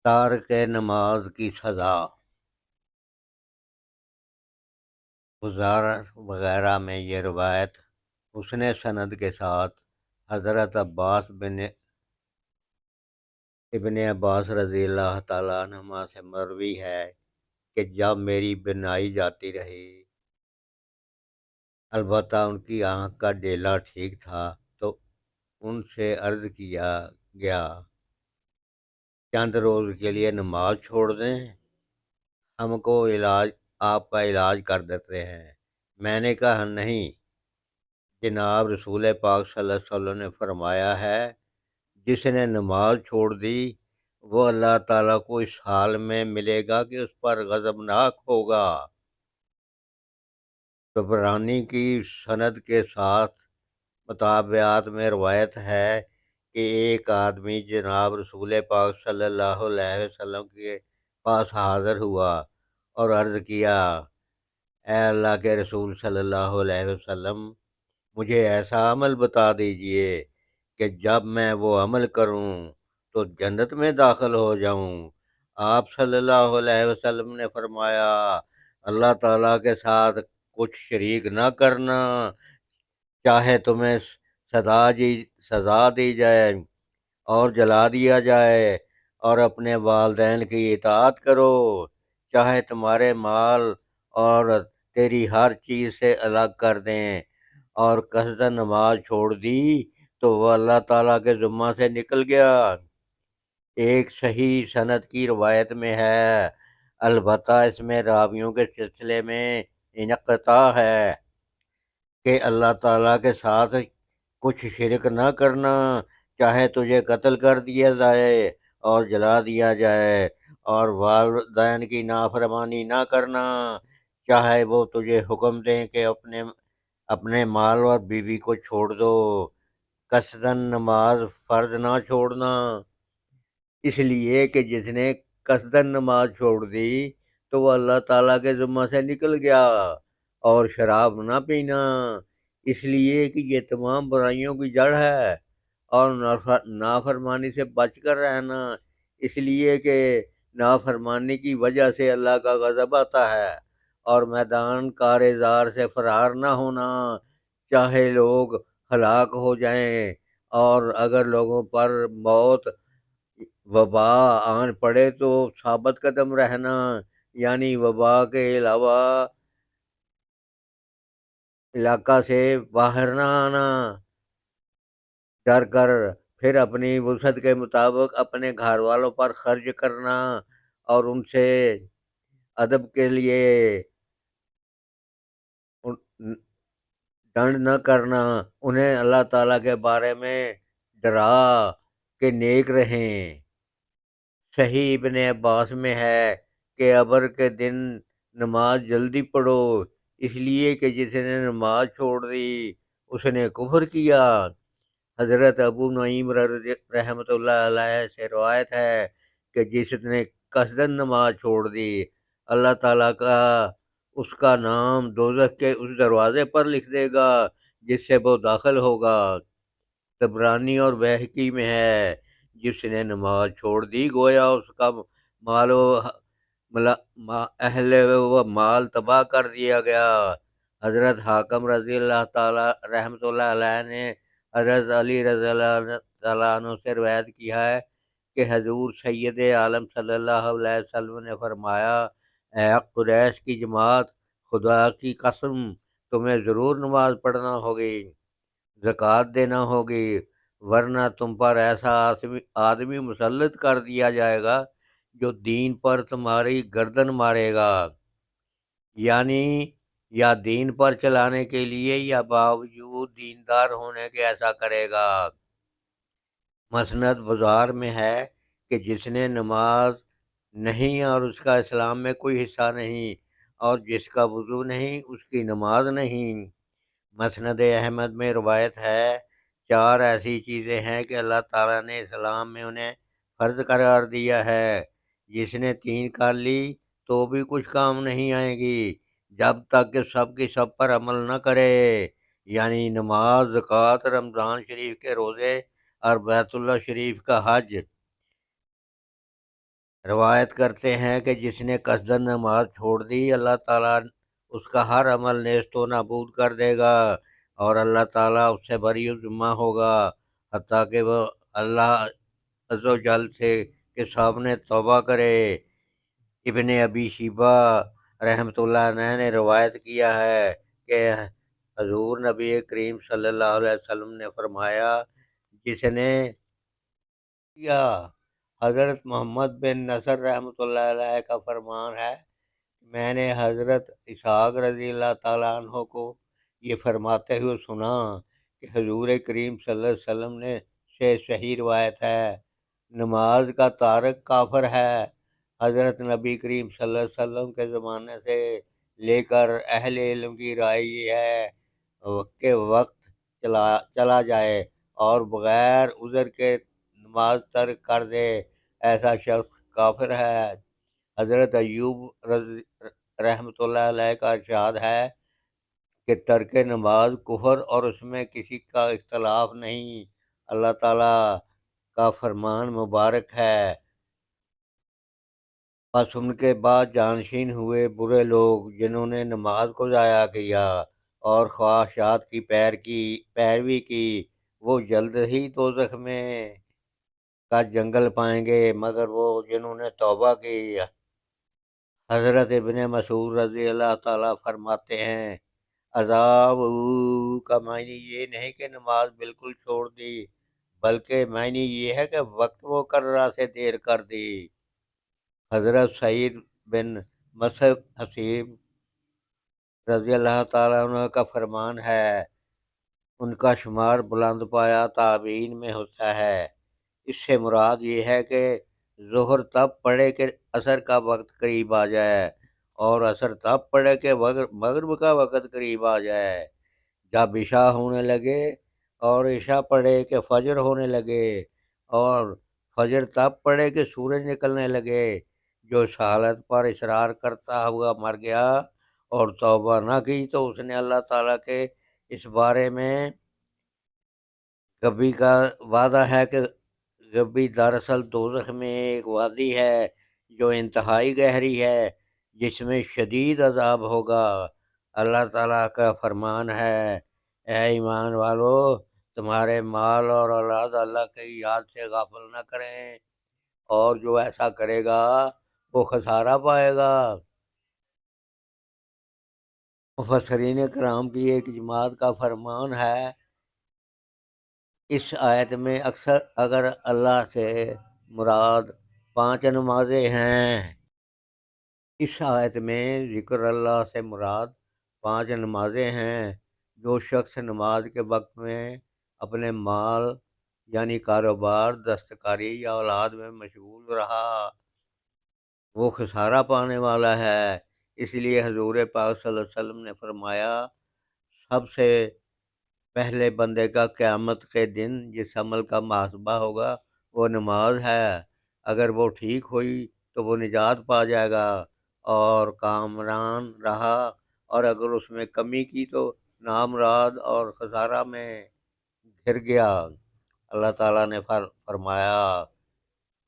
تارک نماز کی سزا۔ بزار وغیرہ میں یہ روایت حسن سند کے ساتھ حضرت ابن عباس رضی اللہ تعالیٰ عنہما سے مروی ہے کہ جب میری بینائی جاتی رہی، البتہ ان کی آنکھ کا ڈیلا ٹھیک تھا، تو ان سے عرض کیا گیا چند روز کے لیے نماز چھوڑ دیں، ہم کو آپ کا علاج کر دیتے ہیں۔ میں نے کہا نہیں، جناب رسول پاک صلی اللہ علیہ وسلم نے فرمایا ہے جس نے نماز چھوڑ دی وہ اللہ تعالیٰ کو اس حال میں ملے گا کہ اس پر غضبناک ہوگا۔ طبرانی کی سند کے ساتھ مطابعات میں روایت ہے کہ ایک آدمی جناب رسول پاک صلی اللہ علیہ وسلم کے پاس حاضر ہوا اور عرض کیا، اے اللہ کے رسول صلی اللہ علیہ وسلم، مجھے ایسا عمل بتا دیجئے کہ جب میں وہ عمل کروں تو جنت میں داخل ہو جاؤں۔ آپ صلی اللہ علیہ وسلم نے فرمایا، اللہ تعالیٰ کے ساتھ کچھ شریک نہ کرنا، چاہے تمہیں سزا دی جائے اور جلا دیا جائے، اور اپنے والدین کی اطاعت کرو، چاہے تمہارے مال اور تیری ہر چیز سے الگ کر دیں، اور قصدن نماز چھوڑ دی تو وہ اللہ تعالیٰ کے ذمہ سے نکل گیا۔ ایک صحیح سند کی روایت میں ہے، البتہ اس میں راویوں کے سلسلے میں انقطاع ہے، کہ اللہ تعالیٰ کے ساتھ کچھ شرک نہ کرنا، چاہے تجھے قتل کر دیا جائے اور جلا دیا جائے، اور والدین کی نافرمانی نہ کرنا، چاہے وہ تجھے حکم دیں کہ اپنے مال اور بیوی کو چھوڑ دو، قصدن نماز فرض نہ چھوڑنا، اس لیے کہ جس نے قصدن نماز چھوڑ دی تو وہ اللہ تعالیٰ کے ذمہ سے نکل گیا، اور شراب نہ پینا، اس لیے کہ یہ تمام برائیوں کی جڑ ہے، اور نافرمانی سے بچ کر رہنا، اس لیے کہ نافرمانی کی وجہ سے اللہ کا غضب آتا ہے، اور میدان کارزار سے فرار نہ ہونا، چاہے لوگ ہلاک ہو جائیں، اور اگر لوگوں پر موت وبا آن پڑے تو ثابت قدم رہنا، یعنی وبا کے علاوہ علاقہ سے باہر نہ آنا، ڈر کر پھر اپنی وسعت کے مطابق اپنے گھر والوں پر خرچ کرنا، اور ان سے ادب کے لیے ڈنڈ نہ کرنا، انہیں اللہ تعالیٰ کے بارے میں ڈرا کہ نیک رہیں۔ صحیح ابن عباس میں ہے کہ ابر کے دن نماز جلدی پڑھو، اس لیے کہ جس نے نماز چھوڑ دی اس نے کفر کیا۔ حضرت ابو نعیم رحمۃ اللہ علیہ سے روایت ہے کہ جس نے قصدن نماز چھوڑ دی، اللہ تعالیٰ اس کا نام دوزخ کے اس دروازے پر لکھ دے گا جس سے وہ داخل ہوگا۔ طبرانی اور بہقی میں ہے، جس نے نماز چھوڑ دی گویا اس کا مال و اہل و مال تباہ کر دیا گیا۔ حضرت حاکم رضی اللہ تعالیٰ رحمۃ اللہ علیہ نے حضرت علی رضی اللہ تعالیٰ عنہ سے روایت کیا ہے کہ حضور سید عالم صلی اللہ علیہ وسلم نے فرمایا، اے قریش کی جماعت، خدا کی قسم تمہیں ضرور نماز پڑھنا ہوگی، زکوٰۃ دینا ہوگی، ورنہ تم پر ایسا آدمی مسلط کر دیا جائے گا جو دین پر تمہاری گردن مارے گا، یعنی یا دین پر چلانے کے لیے یا باوجود دیندار ہونے کے ایسا کرے گا۔ مسند بازار میں ہے کہ جس نے نماز نہیں اور اس کا اسلام میں کوئی حصہ نہیں، اور جس کا وضو نہیں اس کی نماز نہیں۔ مسند احمد میں روایت ہے، 4 ایسی چیزیں ہیں کہ اللہ تعالیٰ نے اسلام میں انہیں فرض قرار دیا ہے، جس نے 3 کر لی تو بھی کچھ کام نہیں آئیں گی جب تک کہ سب کی سب پر عمل نہ کرے، یعنی نماز، زکوٰۃ، رمضان شریف کے روزے اور بیت اللہ شریف کا حج۔ روایت کرتے ہیں کہ جس نے قصدن نماز چھوڑ دی، اللہ تعالیٰ اس کا ہر عمل نیست و نابود کر دے گا، اور اللہ تعالیٰ اس سے بری ذمہ ہوگا، حتیٰ کہ وہ اللہ عز و جل سے کے سامنے توبہ کرے۔ ابن ابی شیبہ رحمۃ اللہ علیہ نے روایت کیا ہے کہ حضور نبی کریم صلی اللہ علیہ وسلم نے فرمایا، جس نے کیا حضرت محمد بن نصر رحمۃ اللہ علیہ کا فرمان ہے، میں نے حضرت اسحاق رضی اللہ تعالیٰ عنہ کو یہ فرماتے ہوئے سنا کہ حضور کریم صلی اللہ علیہ وسلم نے سے صحیح روایت ہے، نماز کا تارک کافر ہے۔ حضرت نبی کریم صلی اللہ علیہ وسلم کے زمانے سے لے کر اہل علم کی رائے یہ ہے کہ وقت چلا جائے اور بغیر عذر کے نماز ترک کر دے، ایسا شخص کافر ہے۔ حضرت ایوب رحمۃ اللہ علیہ کا ارشاد ہے کہ ترک نماز کفر اور اس میں کسی کا اختلاف نہیں، اللہ تعالیٰ کا فرمان مبارک ہے۔ بس ان کے بعد جانشین ہوئے برے لوگ جنہوں نے نماز کو ضائع کیا اور خواہشات کی پیروی کی، وہ جلد ہی دوزخ میں کا جنگل پائیں گے، مگر وہ جنہوں نے توبہ کی۔ حضرت ابن مسعود رضی اللہ تعالیٰ فرماتے ہیں، عذاب کا معنی یہ نہیں کہ نماز بالکل چھوڑ دی، بلکہ معنی یہ ہے کہ وقت مقررہ سے دیر کر دی۔ حضرت سعید بن حسیب رضی اللہ تعالیٰ عنہ کا فرمان ہے، ان کا شمار بلند پایا تابعین میں ہوتا ہے۔ اس سے مراد یہ ہے کہ ظہر تب پڑھے کہ عصر کا وقت قریب آ جائے، اور عصر تب پڑھے کہ مغرب کا وقت قریب آ جائے۔ جب عشاء ہونے لگے اور عشاء پڑھے کہ فجر ہونے لگے، اور فجر تب پڑھے کہ سورج نکلنے لگے۔ جو اس حالت پر اصرار کرتا ہوا مر گیا اور توبہ نہ کی تو اس نے اللہ تعالیٰ کے اس بارے میں کبھی کا وعدہ ہے کہ کبھی دراصل دوزخ میں ایک وادی ہے جو انتہائی گہری ہے، جس میں شدید عذاب ہوگا۔ اللہ تعالیٰ کا فرمان ہے، اے ایمان والو، تمہارے مال اور اولاد اللہ کی یاد سے غافل نہ کریں، اور جو ایسا کرے گا وہ خسارہ پائے گا۔ مفسرین کرام کی ایک جماعت کا فرمان ہے، اس آیت میں اگر اللہ سے مراد 5 نمازیں ہیں، اس آیت میں ذکر اللہ سے مراد 5 نمازیں ہیں۔ جو شخص نماز کے وقت میں اپنے مال یعنی کاروبار، دستکاری یا اولاد میں مشغول رہا، وہ خسارہ پانے والا ہے۔ اس لیے حضور پاک صلی اللہ علیہ وسلم نے فرمایا، سب سے پہلے بندے کا قیامت کے دن جس عمل کا محاسبہ ہوگا وہ نماز ہے۔ اگر وہ ٹھیک ہوئی تو وہ نجات پا جائے گا اور کامران رہا، اور اگر اس میں کمی کی تو نامراد اور خسارہ میں گر گیا۔ اللہ تعالیٰ نے فرمایا،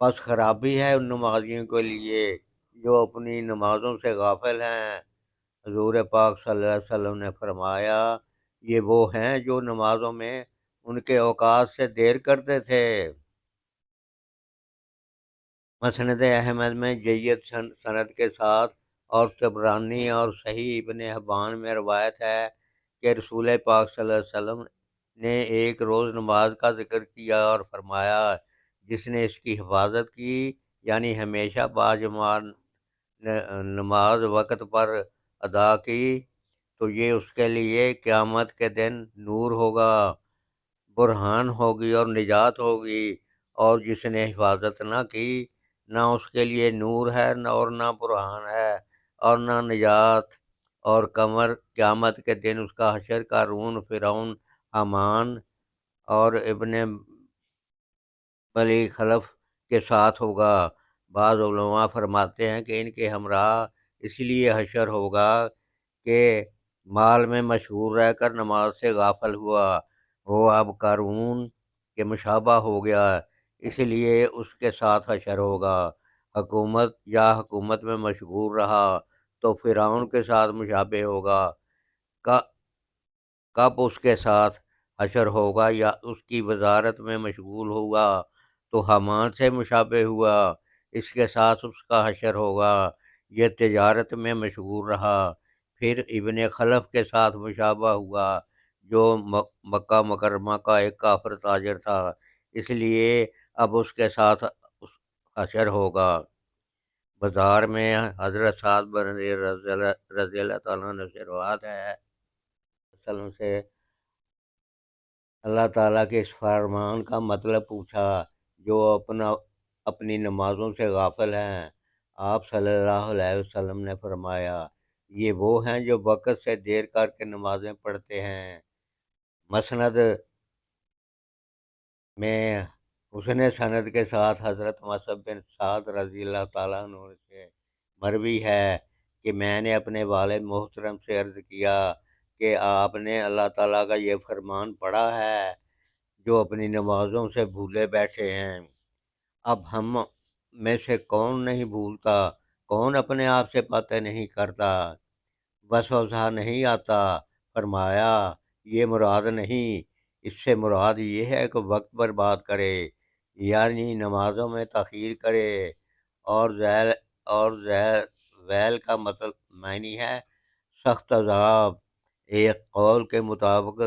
پس خرابی ہے ان نمازیوں کے لیے جو اپنی نمازوں سے غافل ہیں۔ حضور پاک صلی اللہ علیہ وسلم نے فرمایا، یہ وہ ہیں جو نمازوں میں ان کے اوقات سے دیر کرتے تھے۔ مسند احمد میں جید سند کے ساتھ اور طبرانی اور صحیح ابن حبان میں روایت ہے کہ رسول پاک صلی اللہ علیہ وسلم نے ایک روز نماز کا ذکر کیا اور فرمایا، جس نے اس کی حفاظت کی یعنی ہمیشہ باجماعت نماز وقت پر ادا کی، تو یہ اس کے لیے قیامت کے دن نور ہوگا، برہان ہوگی اور نجات ہوگی، اور جس نے حفاظت نہ کی، نہ اس کے لیے نور ہے اور نہ برہان ہے اور نہ نجات، اور قیامت کے دن اس کا حشر قارون، فرعون، حامان اور ابن بلی خلف کے ساتھ ہوگا۔ بعض علماء فرماتے ہیں کہ ان کے ہمراہ اس لیے حشر ہوگا کہ مال میں مشغول رہ کر نماز سے غافل ہوا، وہ اب قارون کے مشابہ ہو گیا، اس لیے اس کے ساتھ حشر ہوگا۔ حکومت میں مشغول رہا تو فرعون کے ساتھ مشابہ ہوگا، ک- کب اس کے ساتھ حشر ہوگا، یا اس کی وزارت میں مشغول ہوا تو حامان سے مشابہ ہوا، اس کے ساتھ اس کا حشر ہوگا۔ یہ تجارت میں مشغول رہا، پھر ابن خلف کے ساتھ مشابہ ہوا جو مکہ مکرمہ کا ایک کافر تاجر تھا، اس لیے اب اس کے ساتھ حشر ہوگا۔ بازار میں حضرت سعد بن رضی اللہ تعالیٰ عنہ سے روایت ہے، وسلم سے اللہ تعالیٰ کے اس فرمان کا مطلب پوچھا، جو اپنی نمازوں سے غافل ہیں۔ آپ صلی اللہ علیہ وسلم نے فرمایا، یہ وہ ہیں جو وقت سے دیر کر کے نمازیں پڑھتے ہیں۔ مسند میں حسن سند کے ساتھ حضرت مصعب بن سعد رضی اللہ تعالیٰ عنہ سے مروی ہے کہ میں نے اپنے والد محترم سے عرض کیا کہ آپ نے اللہ تعالیٰ کا یہ فرمان پڑھا ہے جو اپنی نمازوں سے بھولے بیٹھے ہیں۔ اب ہم میں سے کون نہیں بھولتا، کون اپنے آپ سے باتیں نہیں کرتا، وسوسہ نہیں آتا؟ فرمایا، یہ مراد نہیں، اس سے مراد یہ ہے کہ وقت برباد کرے، یعنی نمازوں میں تاخیر کرے، اور ذیل کا مطلب معنی ہے سخت عذاب۔ ایک قول کے مطابق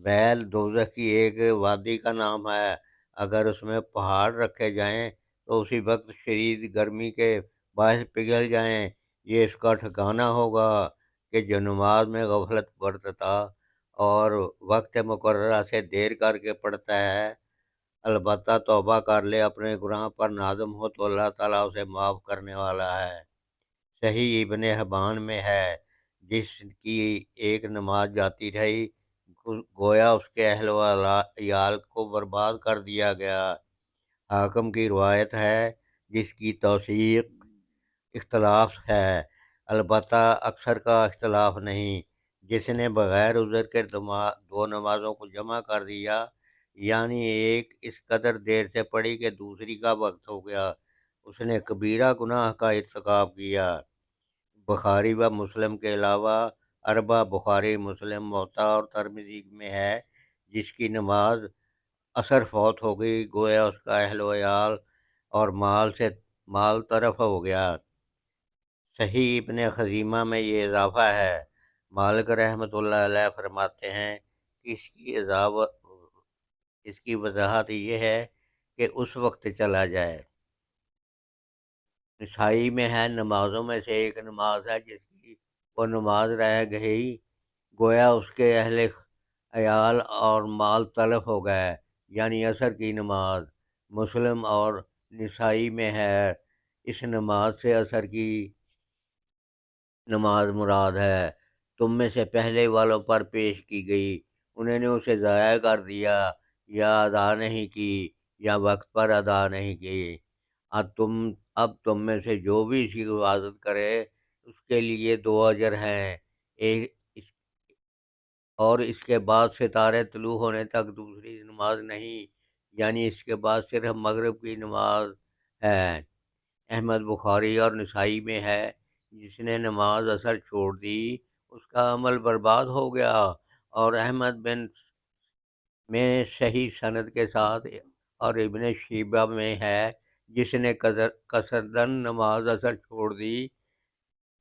ذیل دوزخ کی ایک وادی کا نام ہے، اگر اس میں پہاڑ رکھے جائیں تو اسی وقت شدید گرمی کے باعث پگھل جائیں، یہ اس کا ٹھکانہ ہوگا کہ جو نماز میں غفلت برتتا اور وقت مقررہ سے دیر کر کے پڑھتا ہے، البتہ توبہ کر لے، اپنے گناہ پر نادم ہو تو اللہ تعالیٰ اسے معاف کرنے والا ہے۔ صحیح ابن حبان میں ہے، جس کی ایک نماز جاتی رہی گویا اس کے اہل و عیال کو برباد کر دیا گیا۔ حاکم کی روایت ہے جس کی توثیق اختلاف ہے، البتہ اکثر کا اختلاف نہیں۔ جس نے بغیر عذر کے دو نمازوں کو جمع کر دیا، یعنی ایک اس قدر دیر سے پڑھی کہ دوسری کا وقت ہو گیا، اس نے کبیرہ گناہ کا ارتکاب کیا۔ بخاری و مسلم کے علاوہ اربع بخاری، مسلم، موطا اور ترمذی میں ہے، جس کی نماز اثر فوت ہو گئی گویا اس کا اہل و عیال اور مال طرف ہو گیا۔ صحیح ابن خزیمہ میں یہ اضافہ ہے۔ مالک رحمۃ اللہ علیہ فرماتے ہیں کہ اس کی وضاحت یہ ہے کہ اس وقت چلا جائے۔ نسائی میں ہے، نمازوں میں سے ایک نماز ہے جس کی وہ نماز رہ گئی گویا اس کے اہل عیال اور مال تلف ہو گئے، یعنی عصر کی نماز۔ مسلم اور نسائی میں ہے، اس نماز سے عصر کی نماز مراد ہے، تم میں سے پہلے والوں پر پیش کی گئی، انہوں نے اسے ضائع کر دیا، یا ادا نہیں کی، یا وقت پر ادا نہیں کی۔ اب تم میں سے جو بھی اسی کی حفاظت کرے اس کے لیے دو اجر ہیں، ایک اور اس کے بعد ستارے طلوع ہونے تک دوسری نماز نہیں، یعنی اس کے بعد صرف مغرب کی نماز ہے۔ احمد، بخاری اور نسائی میں ہے، جس نے نماز اثر چھوڑ دی اس کا عمل برباد ہو گیا، اور احمد بن میں صحیح سند کے ساتھ، اور ابن شیبہ میں ہے، جس نے قصدن نماز اثر چھوڑ دی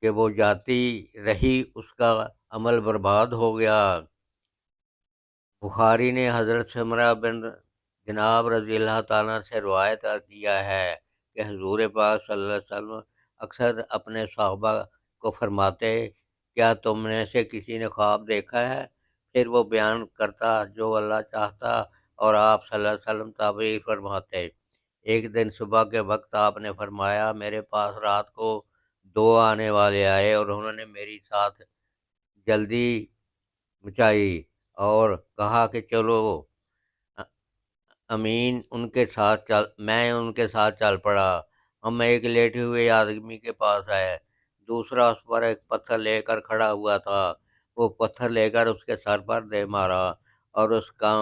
کہ وہ جاتی رہی اس کا عمل برباد ہو گیا۔ بخاری نے حضرت سمرہ بن جناب رضی اللہ تعالیٰ سے روایت کیا ہے کہ حضور پاک صلی اللہ علیہ وسلم اکثر اپنے صحابہ کو فرماتے، کیا تم میں سے کسی نے خواب دیکھا ہے؟ پھر وہ بیان کرتا جو اللہ چاہتا، اور آپ صلی اللہ علیہ وسلم تعبیر فرماتے۔ ایک دن صبح کے وقت آپ نے فرمایا، میرے پاس رات کو دو آنے والے آئے اور انہوں نے میری ساتھ جلدی مچائی اور کہا کہ چلو امین، میں ان کے ساتھ چل پڑا۔ ہم ایک لیٹے ہوئے آدمی کے پاس آئے، دوسرا اس پر ایک پتھر لے کر کھڑا ہوا تھا، وہ پتھر لے کر اس کے سر پر دے مارا اور اس کا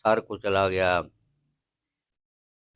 سر کچلا گیا۔